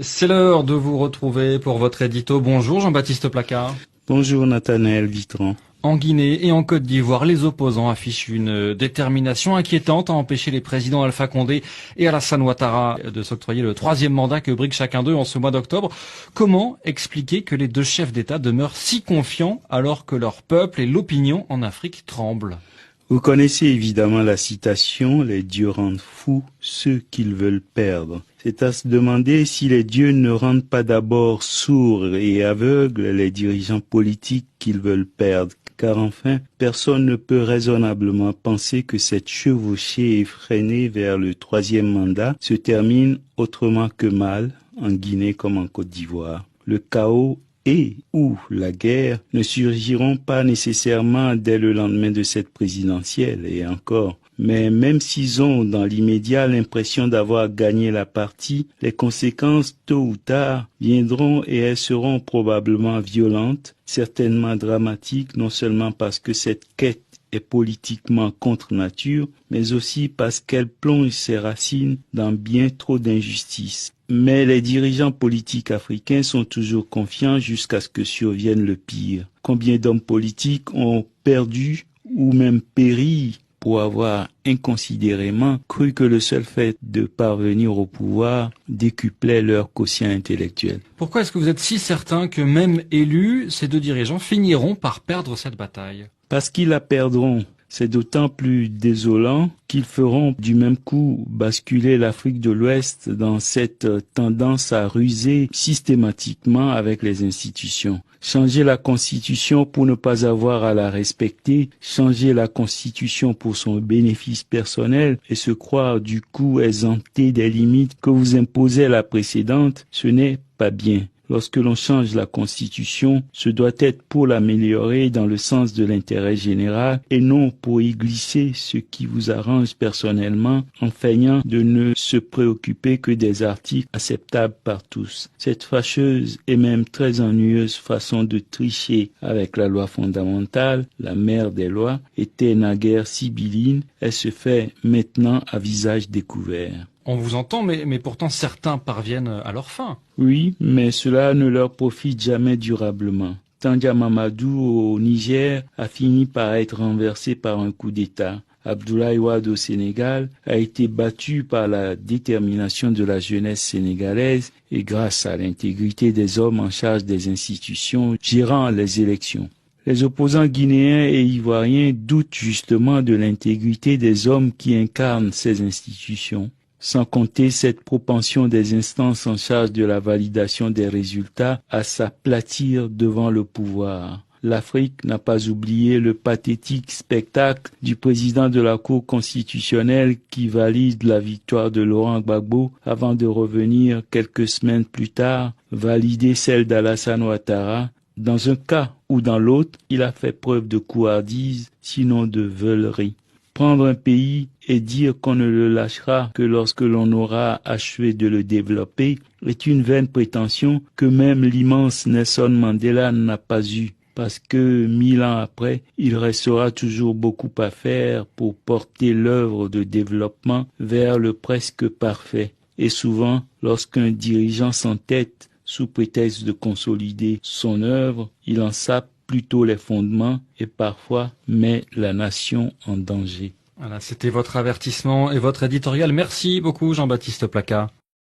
C'est l'heure de vous retrouver pour votre édito. Bonjour Jean-Baptiste Placard. Bonjour Nathanaël Vitran. En Guinée et en Côte d'Ivoire, les opposants affichent une détermination inquiétante à empêcher les présidents Alpha Condé et Alassane Ouattara de s'octroyer le troisième mandat que brigue chacun d'eux en ce mois d'octobre. Comment expliquer que les deux chefs d'État demeurent si confiants alors que leur peuple et l'opinion en Afrique tremblent ? Vous connaissez évidemment la citation « Les dieux rendent fous ceux qu'ils veulent perdre ». C'est à se demander si les dieux ne rendent pas d'abord sourds et aveugles les dirigeants politiques qu'ils veulent perdre. Car enfin, personne ne peut raisonnablement penser que cette chevauchée effrénée vers le troisième mandat se termine autrement que mal, en Guinée comme en Côte d'Ivoire. Le chaos et ou la guerre ne surgiront pas nécessairement dès le lendemain de cette présidentielle, et encore. Mais même s'ils ont dans l'immédiat l'impression d'avoir gagné la partie, les conséquences tôt ou tard viendront et elles seront probablement violentes, certainement dramatiques, non seulement parce que cette quête est politiquement contre nature, mais aussi parce qu'elle plonge ses racines dans bien trop d'injustices. Mais les dirigeants politiques africains sont toujours confiants jusqu'à ce que survienne le pire. Combien d'hommes politiques ont perdu ou même péri pour avoir inconsidérément cru que le seul fait de parvenir au pouvoir décuplait leur quotient intellectuel. Pourquoi est-ce que vous êtes si certain que même élus, ces deux dirigeants finiront par perdre cette bataille ? Parce qu'ils la perdront. C'est d'autant plus désolant qu'ils feront du même coup basculer l'Afrique de l'Ouest dans cette tendance à ruser systématiquement avec les institutions. Changer la Constitution pour ne pas avoir à la respecter, changer la Constitution pour son bénéfice personnel et se croire du coup exempté des limites que vous imposait la précédente, ce n'est pas bien. Lorsque l'on change la Constitution, ce doit être pour l'améliorer dans le sens de l'intérêt général et non pour y glisser ce qui vous arrange personnellement en feignant de ne se préoccuper que des articles acceptables par tous. Cette fâcheuse et même très ennuyeuse façon de tricher avec la loi fondamentale, la mère des lois, était naguère sibylline, elle se fait maintenant à visage découvert. On vous entend, mais pourtant certains parviennent à leur fin. Oui, mais cela ne leur profite jamais durablement. Tandja Mamadou au Niger a fini par être renversé par un coup d'État. Abdoulaye Wade au Sénégal a été battu par la détermination de la jeunesse sénégalaise et grâce à l'intégrité des hommes en charge des institutions gérant les élections. Les opposants guinéens et ivoiriens doutent justement de l'intégrité des hommes qui incarnent ces institutions. Sans compter cette propension des instances en charge de la validation des résultats à s'aplatir devant le pouvoir. L'Afrique n'a pas oublié le pathétique spectacle du président de la Cour constitutionnelle qui valide la victoire de Laurent Gbagbo avant de revenir quelques semaines plus tard valider celle d'Alassane Ouattara. Dans un cas ou dans l'autre, il a fait preuve de couardise, sinon de veulerie. Prendre un pays et dire qu'on ne le lâchera que lorsque l'on aura achevé de le développer est une vaine prétention que même l'immense Nelson Mandela n'a pas eue, parce que 1000 ans après, il restera toujours beaucoup à faire pour porter l'œuvre de développement vers le presque parfait. Et souvent, lorsqu'un dirigeant s'entête sous prétexte de consolider son œuvre, il en sape plutôt les fondements et parfois met la nation en danger. Voilà, c'était votre avertissement et votre éditorial. Merci beaucoup Jean-Baptiste Placard.